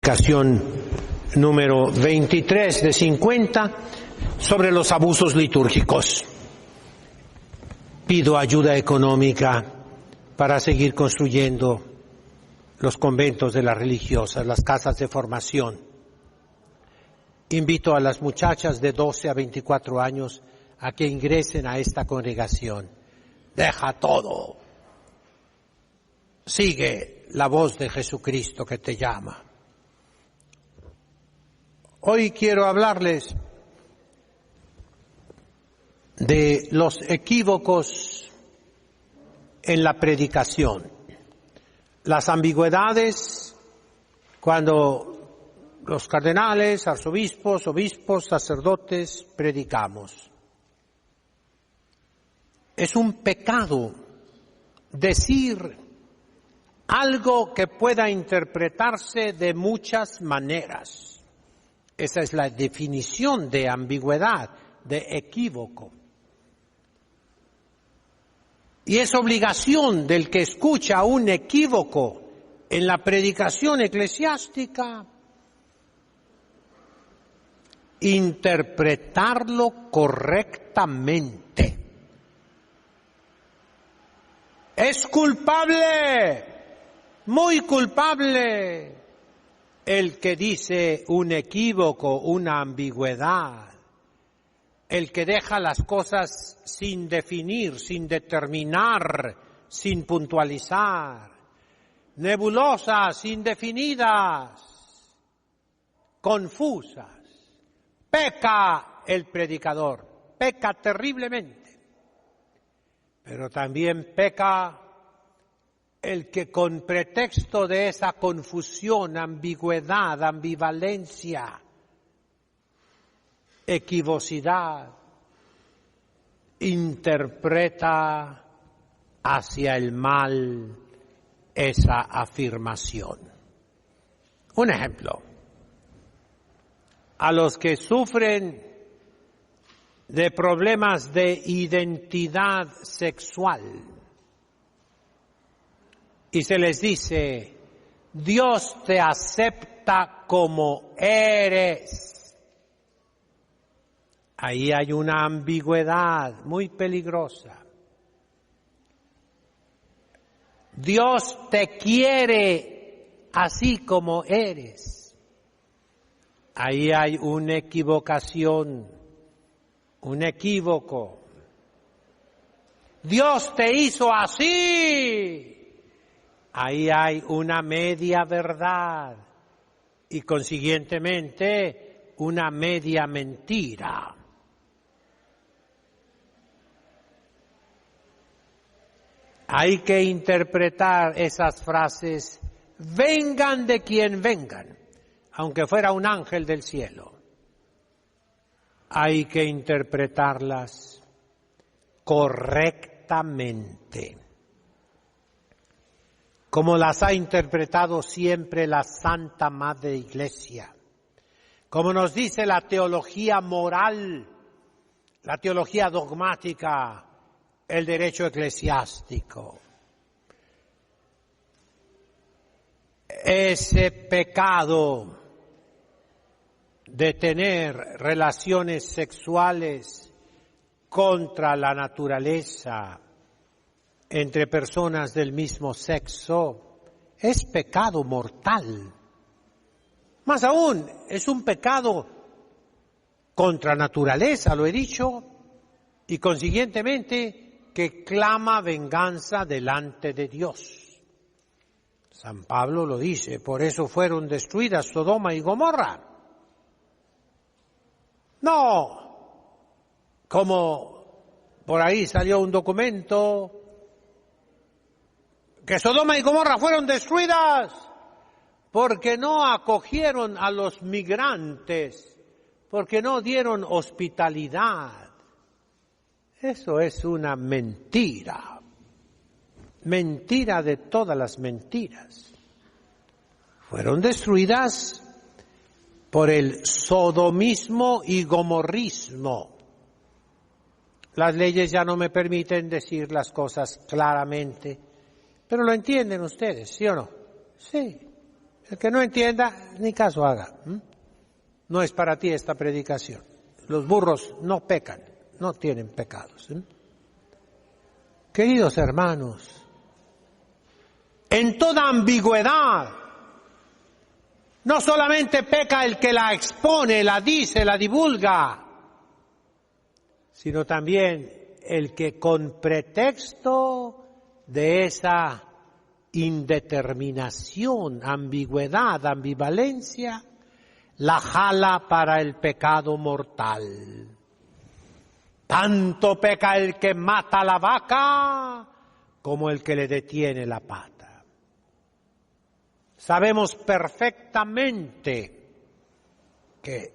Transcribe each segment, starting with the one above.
Ocasión número 23 de 50 sobre los abusos litúrgicos. Pido ayuda económica para seguir construyendo los conventos de las religiosas, las casas de formación. Invito a las muchachas de 12 a 24 años a que ingresen a esta congregación. Deja todo. Sigue la voz de Jesucristo que te llama. Hoy quiero hablarles de los equívocos en la predicación, las ambigüedades cuando los cardenales, arzobispos, obispos, sacerdotes predicamos. Es un pecado decir algo que pueda interpretarse de muchas maneras. Esa es la definición de ambigüedad, de equívoco. Y es obligación del que escucha un equívoco en la predicación eclesiástica interpretarlo correctamente. Es culpable, muy culpable, el que dice un equívoco, una ambigüedad, el que deja las cosas sin definir, sin determinar, sin puntualizar, nebulosas, indefinidas, confusas. Peca el predicador, peca terriblemente, pero también peca el que con pretexto de esa confusión, ambigüedad, ambivalencia, equivocidad, interpreta hacia el mal esa afirmación. Un ejemplo, a los que sufren de problemas de identidad sexual, y se les dice, Dios te acepta como eres. Ahí hay una ambigüedad muy peligrosa. Dios te quiere así como eres. Ahí hay una equivocación, un equívoco. Dios te hizo así. Ahí hay una media verdad y consiguientemente una media mentira. Hay que interpretar esas frases, vengan de quien vengan, aunque fuera un ángel del cielo. Hay que interpretarlas correctamente, como las ha interpretado siempre la Santa Madre Iglesia, como nos dice la teología moral, la teología dogmática, el derecho eclesiástico. Ese pecado de tener relaciones sexuales contra la naturaleza entre personas del mismo sexo es pecado mortal. Más aún, es un pecado contra naturaleza, lo he dicho, y consiguientemente que clama venganza delante de Dios. San Pablo lo dice, por eso fueron destruidas Sodoma y Gomorra. No, como por ahí salió un documento que Sodoma y Gomorra fueron destruidas porque no acogieron a los migrantes, porque no dieron hospitalidad. Eso es una mentira, mentira de todas las mentiras. Fueron destruidas por el sodomismo y gomorrismo. Las leyes ya no me permiten decir las cosas claramente, pero lo entienden ustedes, ¿sí o no? Sí. El que no entienda, ni caso haga. No es para ti esta predicación. Los burros no pecan, no tienen pecados. Queridos hermanos, en toda ambigüedad, no solamente peca el que la expone, la dice, la divulga, sino también el que con pretexto de esa indeterminación, ambigüedad, ambivalencia, la jala para el pecado mortal. Tanto peca el que mata la vaca como el que le detiene la pata. Sabemos perfectamente que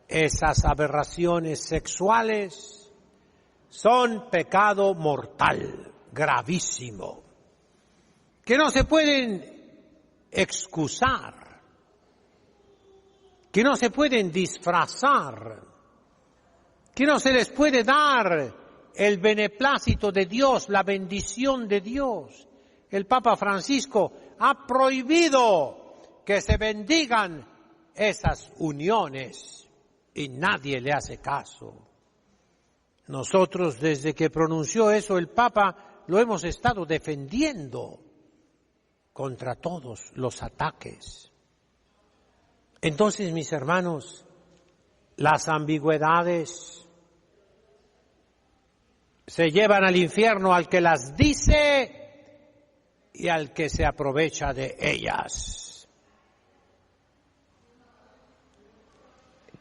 esas aberraciones sexuales son pecado mortal, gravísimo, que no se pueden excusar, que no se pueden disfrazar, que no se les puede dar el beneplácito de Dios, la bendición de Dios. El Papa Francisco ha prohibido que se bendigan esas uniones y nadie le hace caso. Nosotros, desde que pronunció eso el Papa, lo hemos estado defendiendo contra todos los ataques. Entonces, mis hermanos, las ambigüedades se llevan al infierno al que las dice y al que se aprovecha de ellas.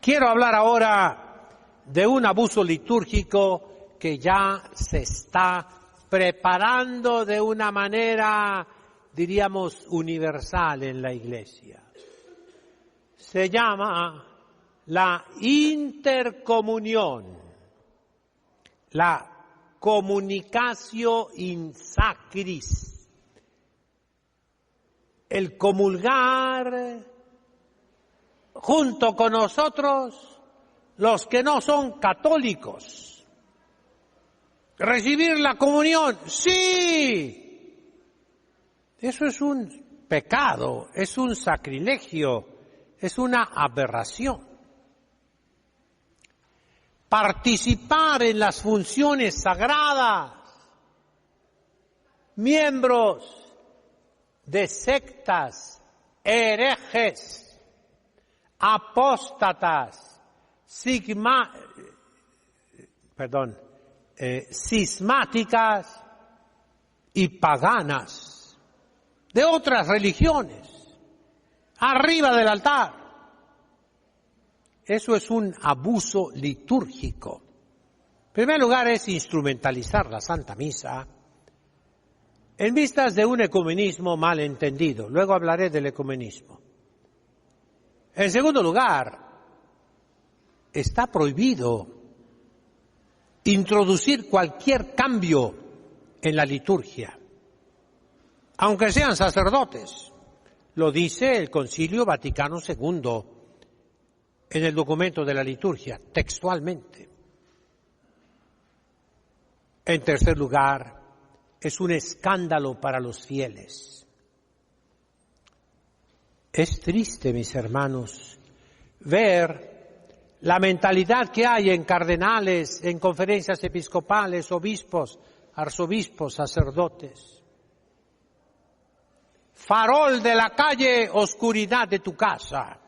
Quiero hablar ahora de un abuso litúrgico que ya se está preparando de una manera, diríamos, universal en la Iglesia. Se llama la intercomunión, la communicatio in sacris, el comulgar junto con nosotros los que no son católicos. Recibir la comunión, sí. Eso es un pecado, es un sacrilegio, es una aberración. Participar en las funciones sagradas, miembros de sectas, herejes, apóstatas, cismáticas y paganas de otras religiones, arriba del altar. Eso es un abuso litúrgico. En primer lugar, es instrumentalizar la Santa Misa en vistas de un ecumenismo mal entendido. Luego hablaré del ecumenismo. En segundo lugar, está prohibido introducir cualquier cambio en la liturgia, aunque sean sacerdotes. Lo dice el Concilio Vaticano II en el documento de la liturgia, textualmente. En tercer lugar, es un escándalo para los fieles. Es triste, mis hermanos, ver la mentalidad que hay en cardenales, en conferencias episcopales, obispos, arzobispos, sacerdotes. Farol de la calle, oscuridad de tu casa.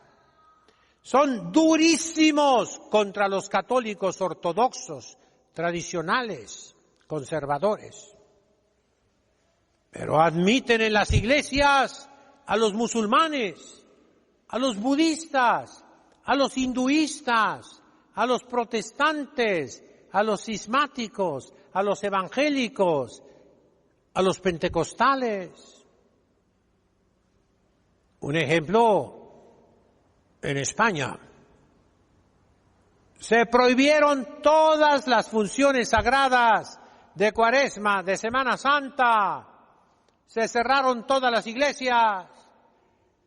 Son durísimos contra los católicos ortodoxos, tradicionales, conservadores. Pero admiten en las iglesias a los musulmanes, a los budistas, a los hinduistas, a los protestantes, a los cismáticos, a los evangélicos, a los pentecostales. Un ejemplo, en España se prohibieron todas las funciones sagradas de Cuaresma, de Semana Santa. Se cerraron todas las iglesias,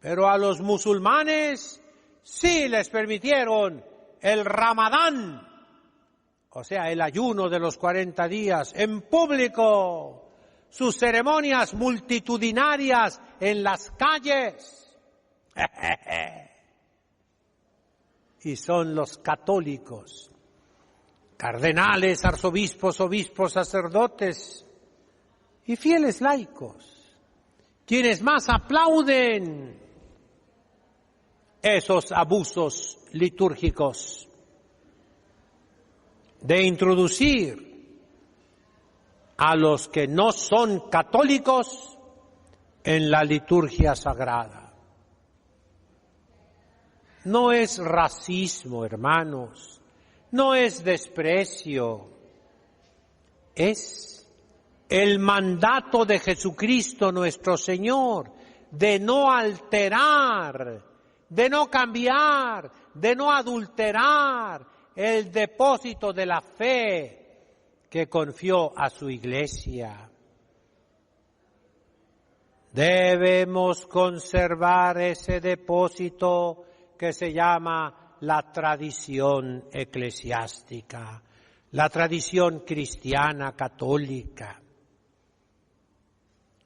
pero a los musulmanes sí les permitieron el Ramadán, o sea, el ayuno de los 40 días en público, sus ceremonias multitudinarias en las calles. Y son los católicos, cardenales, arzobispos, obispos, sacerdotes y fieles laicos, quienes más aplauden esos abusos litúrgicos de introducir a los que no son católicos en la liturgia sagrada. No es racismo, hermanos, no es desprecio, es el mandato de Jesucristo nuestro Señor de no alterar, de no cambiar, de no adulterar el depósito de la fe que confió a su Iglesia. Debemos conservar ese depósito que se llama la tradición eclesiástica, la tradición cristiana católica.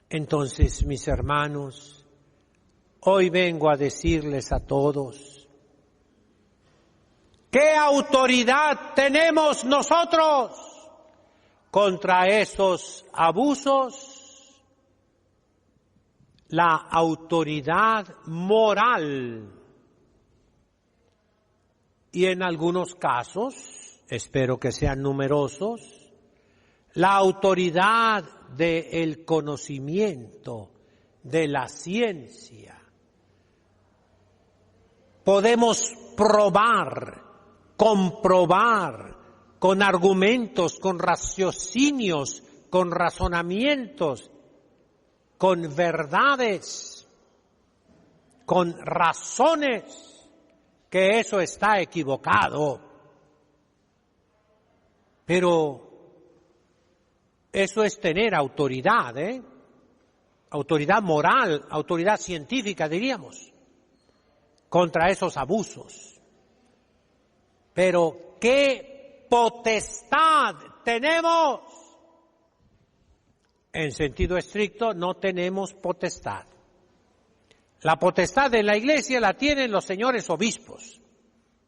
Entonces, mis hermanos, hoy vengo a decirles a todos, ¿qué autoridad tenemos nosotros contra esos abusos? La autoridad moral. Y en algunos casos, espero que sean numerosos, la autoridad del conocimiento, de la ciencia. Podemos probar, comprobar con argumentos, con raciocinios, con razonamientos, con verdades, con razones, que eso está equivocado. Pero eso es tener autoridad, autoridad moral, autoridad científica, diríamos, contra esos abusos. Pero ¿qué potestad tenemos? En sentido estricto, no tenemos potestad. La potestad de la Iglesia la tienen los señores obispos.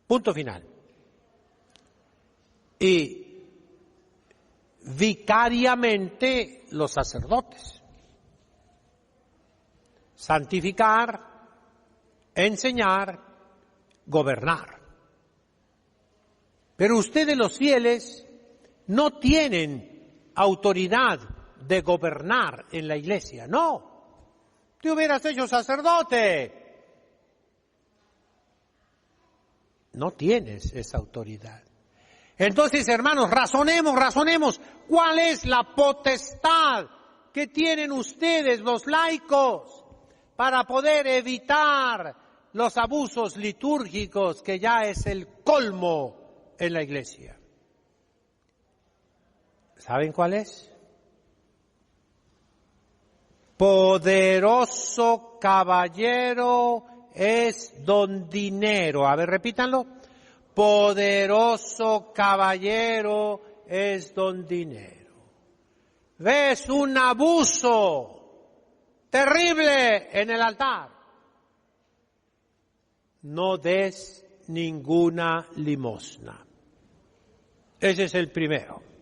Punto final. Y vicariamente los sacerdotes. Santificar, enseñar, gobernar. Pero ustedes los fieles no tienen autoridad de gobernar en la Iglesia, no. Te hubieras hecho sacerdote. No tienes esa autoridad. Entonces, hermanos, razonemos. ¿Cuál es la potestad que tienen ustedes, los laicos, para poder evitar los abusos litúrgicos, que ya es el colmo en la Iglesia? ¿Saben cuál es? Poderoso caballero es don dinero. A ver, repítanlo. Poderoso caballero es don dinero. ¿Ves un abuso terrible en el altar? No des ninguna limosna. Ese es el primero.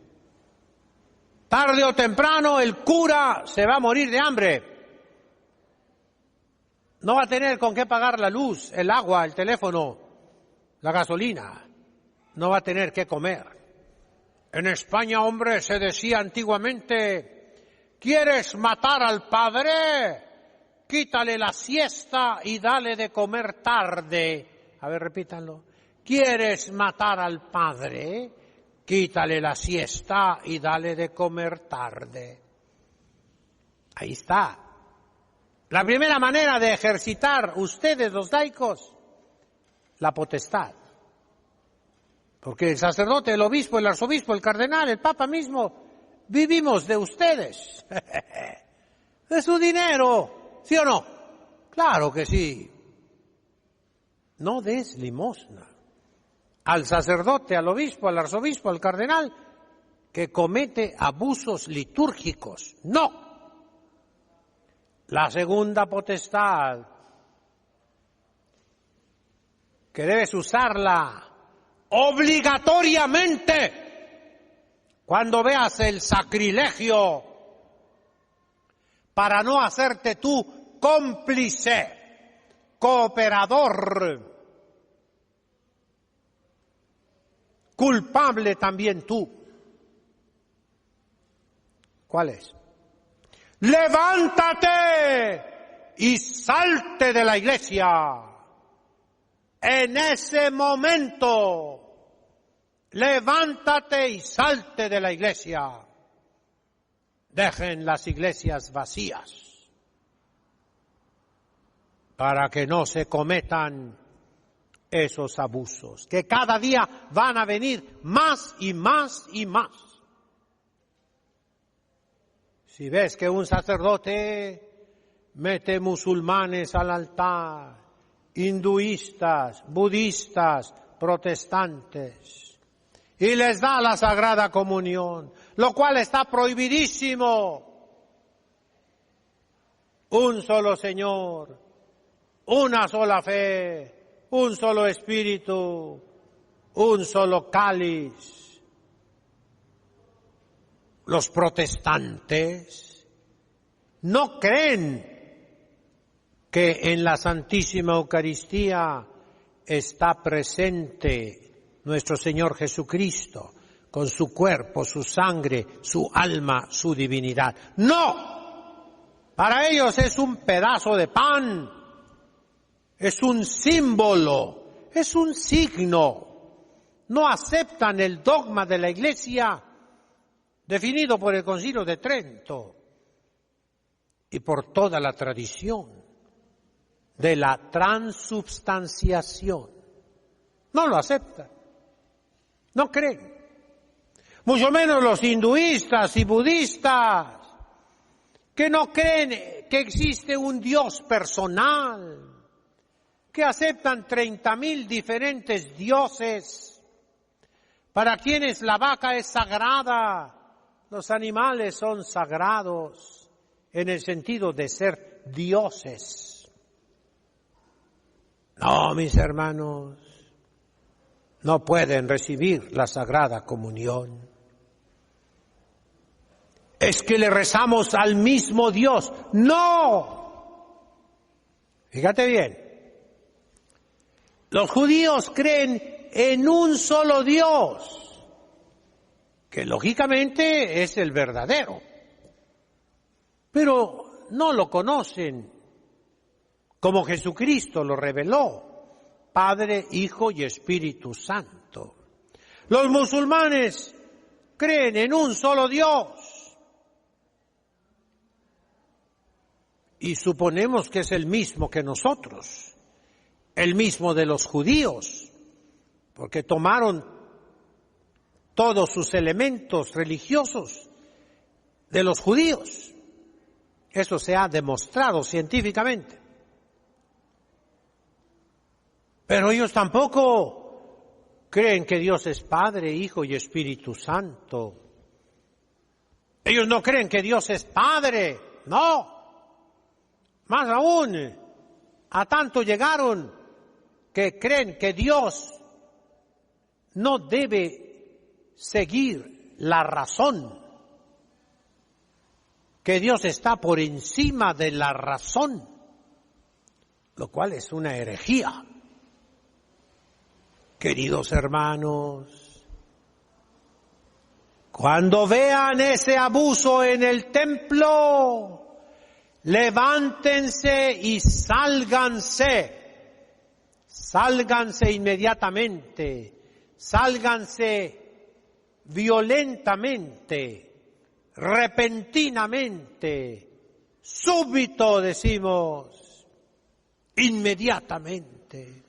Tarde o temprano el cura se va a morir de hambre. No va a tener con qué pagar la luz, el agua, el teléfono, la gasolina. No va a tener qué comer. En España, hombre, se decía antiguamente, ¿quieres matar al padre? Quítale la siesta y dale de comer tarde. A ver, repítanlo. ¿Quieres matar al padre? Quítale la siesta y dale de comer tarde. Ahí está. La primera manera de ejercitar ustedes, los laicos, la potestad. Porque el sacerdote, el obispo, el arzobispo, el cardenal, el papa mismo, vivimos de ustedes. De su dinero, ¿sí o no? Claro que sí. No des limosna al sacerdote, al obispo, al arzobispo, al cardenal, que comete abusos litúrgicos. No. La segunda potestad que debes usarla obligatoriamente cuando veas el sacrilegio, para no hacerte tú cómplice, cooperador, culpable también tú. ¿Cuál es? Levántate y salte de la iglesia. En ese momento, levántate y salte de la iglesia. Dejen las iglesias vacías para que no se cometan esos abusos, que cada día van a venir más y más y más. Si ves que un sacerdote mete musulmanes al altar, hinduistas, budistas, protestantes, y les da la Sagrada Comunión, lo cual está prohibidísimo. Un solo Señor, una sola fe, un solo Espíritu, un solo cáliz. Los protestantes no creen que en la Santísima Eucaristía está presente nuestro Señor Jesucristo, con su cuerpo, su sangre, su alma, su divinidad. ¡No! Para ellos es un pedazo de pan, es un símbolo, es un signo. No aceptan el dogma de la Iglesia definido por el Concilio de Trento y por toda la tradición de la transubstanciación. No lo aceptan, no creen. Mucho menos los hinduistas y budistas, que no creen que existe un Dios personal, que aceptan 30,000 diferentes dioses, para quienes la vaca es sagrada, los animales son sagrados, en el sentido de ser dioses. No, mis hermanos, no pueden recibir la Sagrada Comunión. Es que le rezamos al mismo Dios. ¡No! Fíjate bien. Los judíos creen en un solo Dios, que lógicamente es el verdadero, pero no lo conocen como Jesucristo lo reveló, Padre, Hijo y Espíritu Santo. Los musulmanes creen en un solo Dios y suponemos que es el mismo que nosotros, el mismo de los judíos, porque tomaron todos sus elementos religiosos de los judíos. Eso se ha demostrado científicamente. Pero ellos tampoco creen que Dios es Padre, Hijo y Espíritu Santo. Ellos no creen que Dios es Padre, no. Más aún, a tanto llegaron que creen que Dios no debe seguir la razón, que Dios está por encima de la razón, lo cual es una herejía. Queridos hermanos, cuando vean ese abuso en el templo, levántense y sálganse inmediatamente, sálganse violentamente, repentinamente, súbito, decimos, inmediatamente.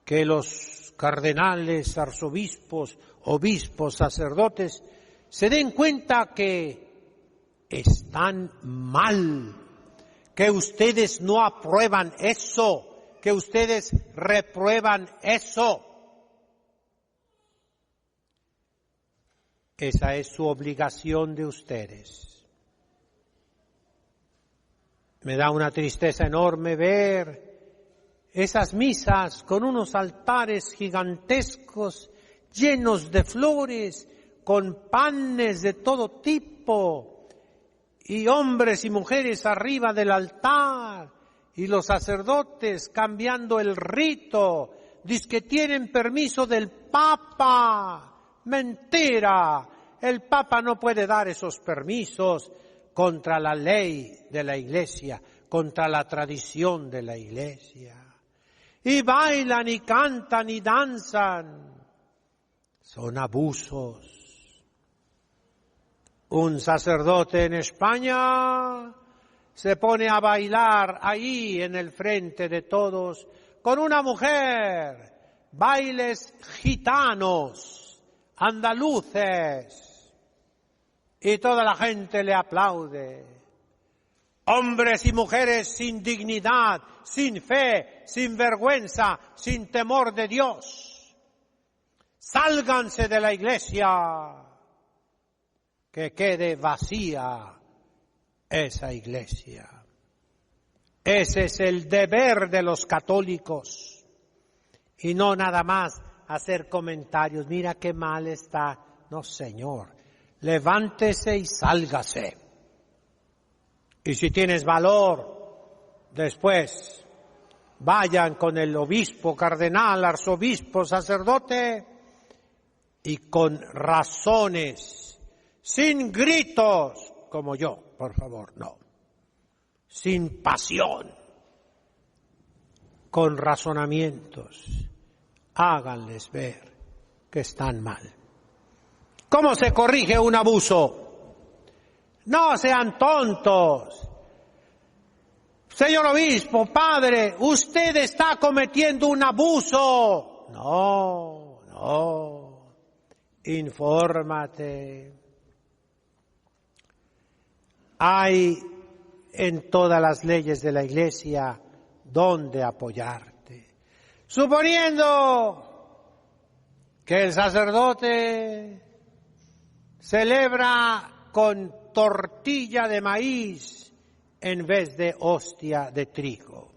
Que los cardenales, arzobispos, obispos, sacerdotes se den cuenta que están mal, que ustedes no aprueban eso, que ustedes reprueban eso. Esa es su obligación de ustedes. Me da una tristeza enorme ver esas misas con unos altares gigantescos, llenos de flores, con panes de todo tipo, y hombres y mujeres arriba del altar, y los sacerdotes cambiando el rito, dizque tienen permiso del Papa. Mentira, el Papa no puede dar esos permisos contra la ley de la Iglesia, contra la tradición de la Iglesia. Y bailan y cantan y danzan. Son abusos. Un sacerdote en España se pone a bailar ahí en el frente de todos con una mujer, bailes gitanos, andaluces, y toda la gente le aplaude. Hombres y mujeres sin dignidad, sin fe, sin vergüenza, sin temor de Dios. Sálganse de la iglesia, que quede vacía esa iglesia. Ese es el deber de los católicos, y no nada más hacer comentarios, mira qué mal está. No, señor, levántese y sálgase. Y si tienes valor, después vayan con el obispo, cardenal, arzobispo, sacerdote, y con razones, sin gritos, como yo, por favor, no. Sin pasión, con razonamientos, háganles ver que están mal. ¿Cómo se corrige un abuso? No sean tontos. Señor obispo, padre, usted está cometiendo un abuso. No, infórmate. Hay en todas las leyes de la Iglesia donde apoyarte. Suponiendo que el sacerdote celebra con tortilla de maíz en vez de hostia de trigo.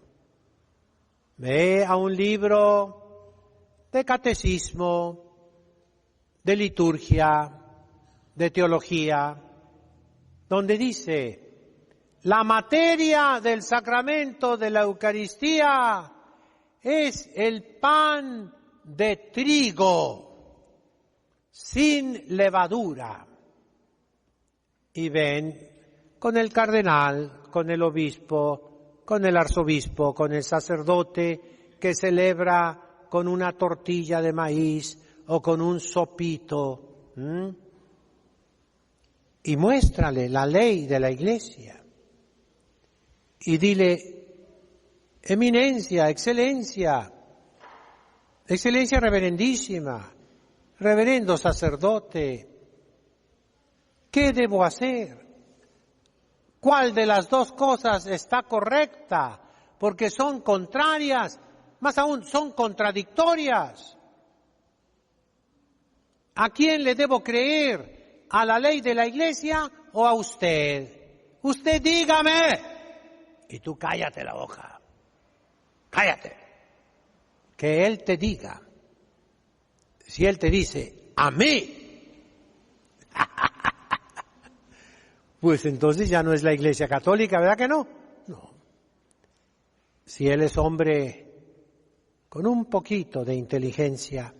Ve a un libro de catecismo, de liturgia, de teología, donde dice: la materia del sacramento de la Eucaristía es el pan de trigo, sin levadura. Y ven con el cardenal, con el obispo, con el arzobispo, con el sacerdote que celebra con una tortilla de maíz o con un sopito. Y muéstrale la ley de la Iglesia. Y dile: eminencia, excelencia, excelencia reverendísima, reverendo sacerdote, ¿qué debo hacer? ¿Cuál de las dos cosas está correcta? Porque son contrarias, más aún son contradictorias. ¿A quién le debo creer? ¿A la ley de la Iglesia o a usted? Usted dígame. Y tú cállate la boca. Cállate. Que Él te diga. Si Él te dice, a mí, pues entonces ya no es la Iglesia Católica, ¿verdad que no? No. Si Él es hombre con un poquito de inteligencia,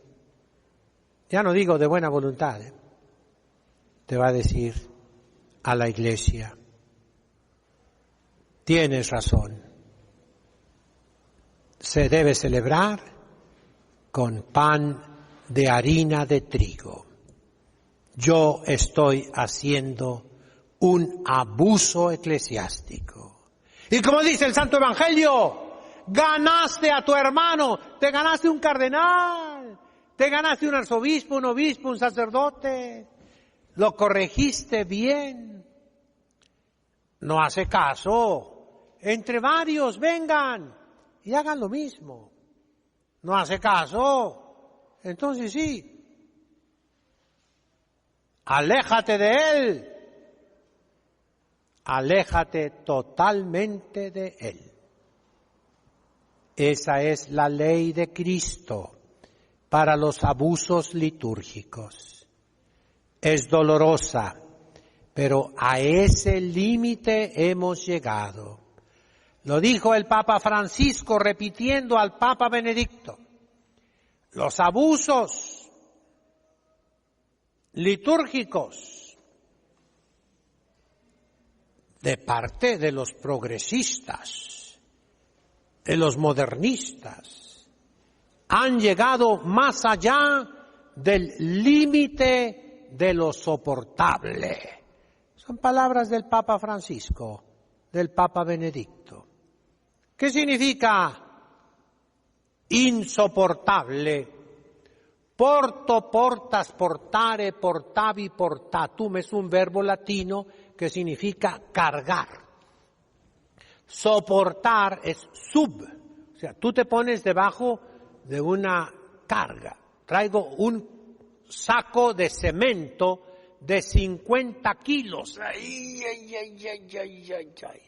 ya no digo de buena voluntad, te va a decir a la Iglesia: tienes razón, se debe celebrar con pan de harina de trigo. Yo estoy haciendo un abuso eclesiástico. Y como dice el Santo Evangelio, ganaste a tu hermano, te ganaste un cardenal, te ganaste un arzobispo, un obispo, un sacerdote, lo corregiste bien. No hace caso, entre varios vengan y hagan lo mismo. No hace caso, entonces sí, aléjate de él, aléjate totalmente de él. Esa es la ley de Cristo para los abusos litúrgicos. Es dolorosa, pero a ese límite hemos llegado. Lo dijo el Papa Francisco repitiendo al Papa Benedicto. Los abusos litúrgicos de parte de los progresistas, de los modernistas, han llegado más allá del límite de lo soportable. Son palabras del Papa Francisco, del Papa Benedicto. ¿Qué significa insoportable? Porto, portas, portare, portavi, portatum es un verbo latino que significa cargar. Soportar es sub, o sea, tú te pones debajo de una carga. Traigo un saco de cemento de 50 kilos. Ay, ay, ay, ay, ay, ay, ay.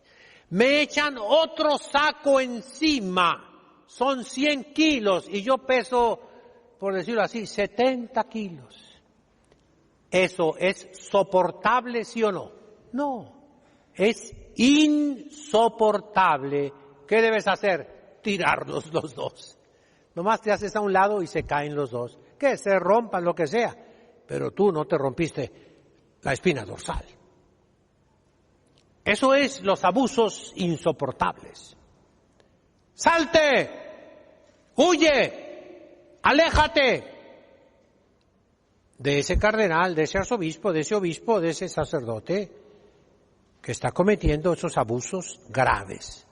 Me echan otro saco encima. Son 100 kilos y yo peso, por decirlo así, 70 kilos. ¿Eso es soportable, sí o no? No, es insoportable. ¿Qué debes hacer? Tirarlos los dos. Nomás te haces a un lado y se caen los dos. Que se rompan, lo que sea. Pero tú no te rompiste la espina dorsal. Eso es los abusos insoportables. ¡Salte! ¡Huye! ¡Aléjate! De ese cardenal, de ese arzobispo, de ese obispo, de ese sacerdote que está cometiendo esos abusos graves.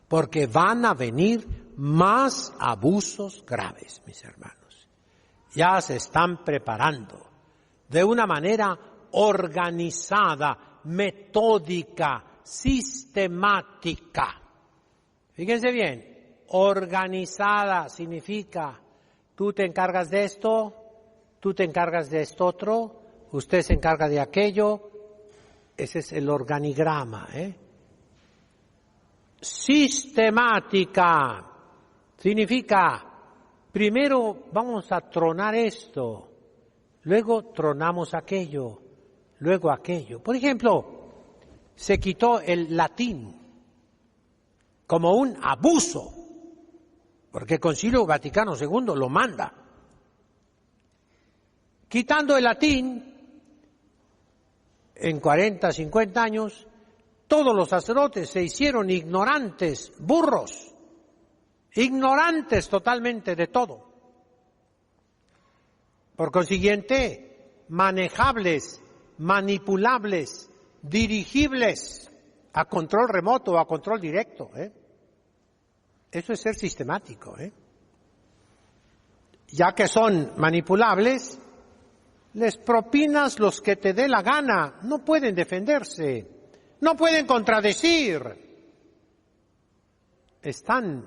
Porque van a venir más abusos graves, mis hermanos. Ya se están preparando de una manera organizada, metódica, sistemática. Fíjense bien, organizada significa tú te encargas de esto, tú te encargas de esto otro, usted se encarga de aquello. Ese es el organigrama, Sistemática significa, primero vamos a tronar esto, luego tronamos aquello, luego aquello. Por ejemplo, se quitó el latín como un abuso, porque el Concilio Vaticano II lo manda. Quitando el latín, en 40, 50 años, todos los sacerdotes se hicieron ignorantes, burros, ignorantes totalmente de todo. Por consiguiente, manejables, manipulables, dirigibles a control remoto o a control directo. Eso es ser sistemático. Ya que son manipulables, les propinas los que te dé la gana, no pueden defenderse. No pueden contradecir. Están,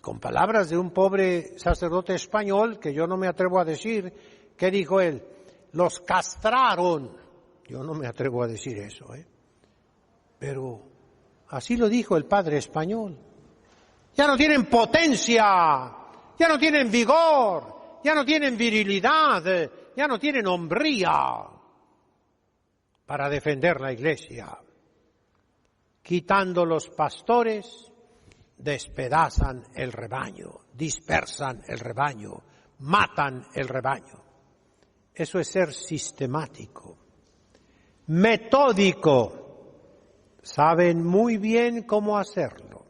con palabras de un pobre sacerdote español, que yo no me atrevo a decir, ¿qué dijo él? Los castraron. Yo no me atrevo a decir eso, pero así lo dijo el padre español. Ya no tienen potencia, ya no tienen vigor, ya no tienen virilidad, ya no tienen hombría para defender la Iglesia. Quitando los pastores, despedazan el rebaño, dispersan el rebaño, matan el rebaño. Eso es ser sistemático, metódico. Saben muy bien cómo hacerlo.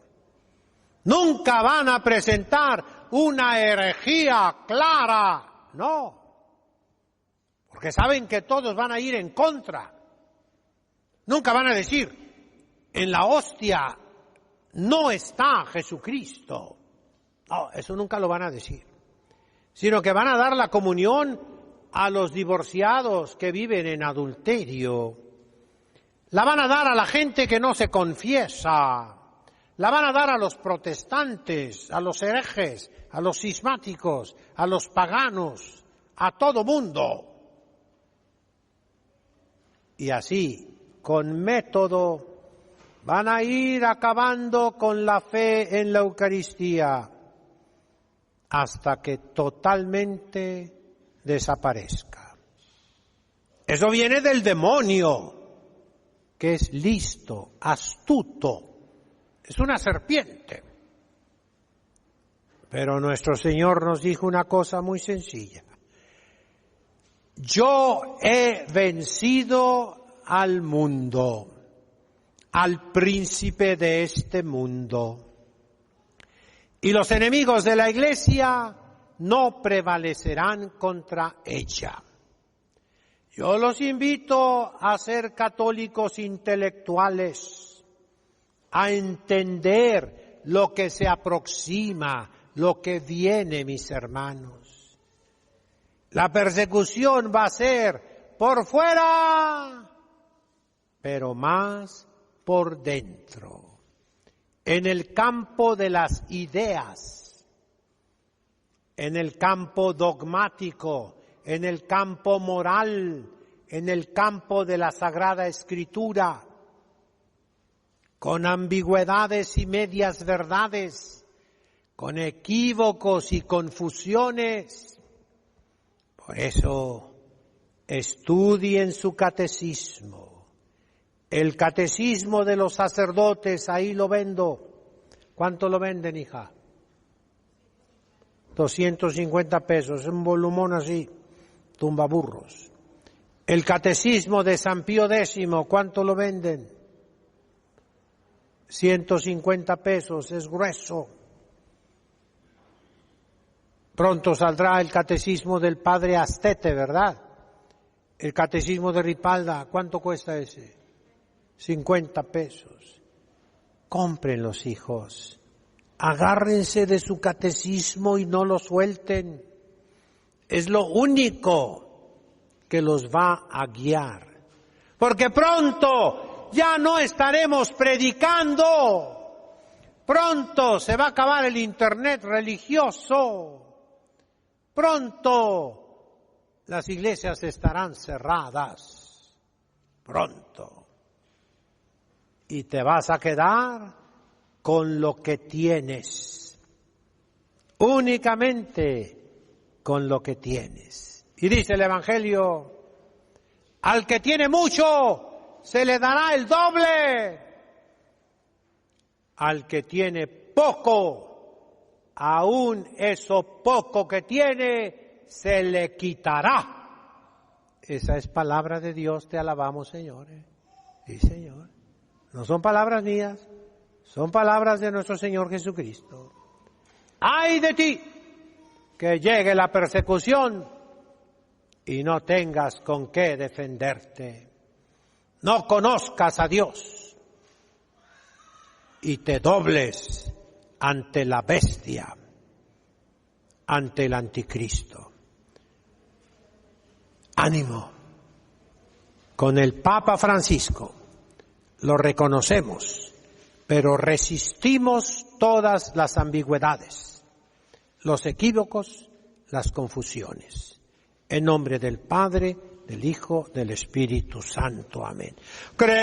Nunca van a presentar una herejía clara, no, porque saben que todos van a ir en contra. Nunca van a decir, en la hostia no está Jesucristo. No, eso nunca lo van a decir. Sino que van a dar la comunión a los divorciados que viven en adulterio. La van a dar a la gente que no se confiesa. La van a dar a los protestantes, a los herejes, a los cismáticos, a los paganos, a todo mundo. Y así, con método, van a ir acabando con la fe en la Eucaristía. hasta que totalmente desaparezca. Eso viene del demonio, que es listo, astuto, es una serpiente. Pero nuestro Señor nos dijo una cosa muy sencilla. Yo he vencido al mundo, al príncipe de este mundo. Y los enemigos de la Iglesia no prevalecerán contra ella. Yo los invito a ser católicos intelectuales, a entender lo que se aproxima, lo que viene, mis hermanos. La persecución va a ser por fuera, pero más por dentro. En el campo de las ideas, en el campo dogmático, en el campo moral, en el campo de la Sagrada Escritura, con ambigüedades y medias verdades, con equívocos y confusiones. Por eso, estudien su catecismo. El catecismo de los sacerdotes, ahí lo vendo. ¿Cuánto lo venden, hija? 250 pesos, un volumón así, tumbaburros. El catecismo de San Pío X, ¿cuánto lo venden? 150 pesos, es grueso. Pronto saldrá el catecismo del padre Astete, ¿verdad? El catecismo de Ripalda, ¿cuánto cuesta ese? 50 pesos. Cómprenlos, hijos. Agárrense de su catecismo y no lo suelten. Es lo único que los va a guiar. Porque pronto ya no estaremos predicando. Pronto se va a acabar el internet religioso. Pronto las iglesias estarán cerradas. Pronto. Y te vas a quedar con lo que tienes. Únicamente con lo que tienes. Y dice el Evangelio, al que tiene mucho, se le dará el doble. Al que tiene poco, aún eso poco que tiene, se le quitará. Esa es palabra de Dios, te alabamos, Señor. Sí, Señor. No son palabras mías, son palabras de nuestro Señor Jesucristo. ¡Ay de ti! Que llegue la persecución y no tengas con qué defenderte. No conozcas a Dios y te dobles ante la bestia, ante el anticristo. Ánimo. Con el Papa Francisco lo reconocemos, pero resistimos todas las ambigüedades, los equívocos, las confusiones. En nombre del Padre, del Hijo, del Espíritu Santo. Amén.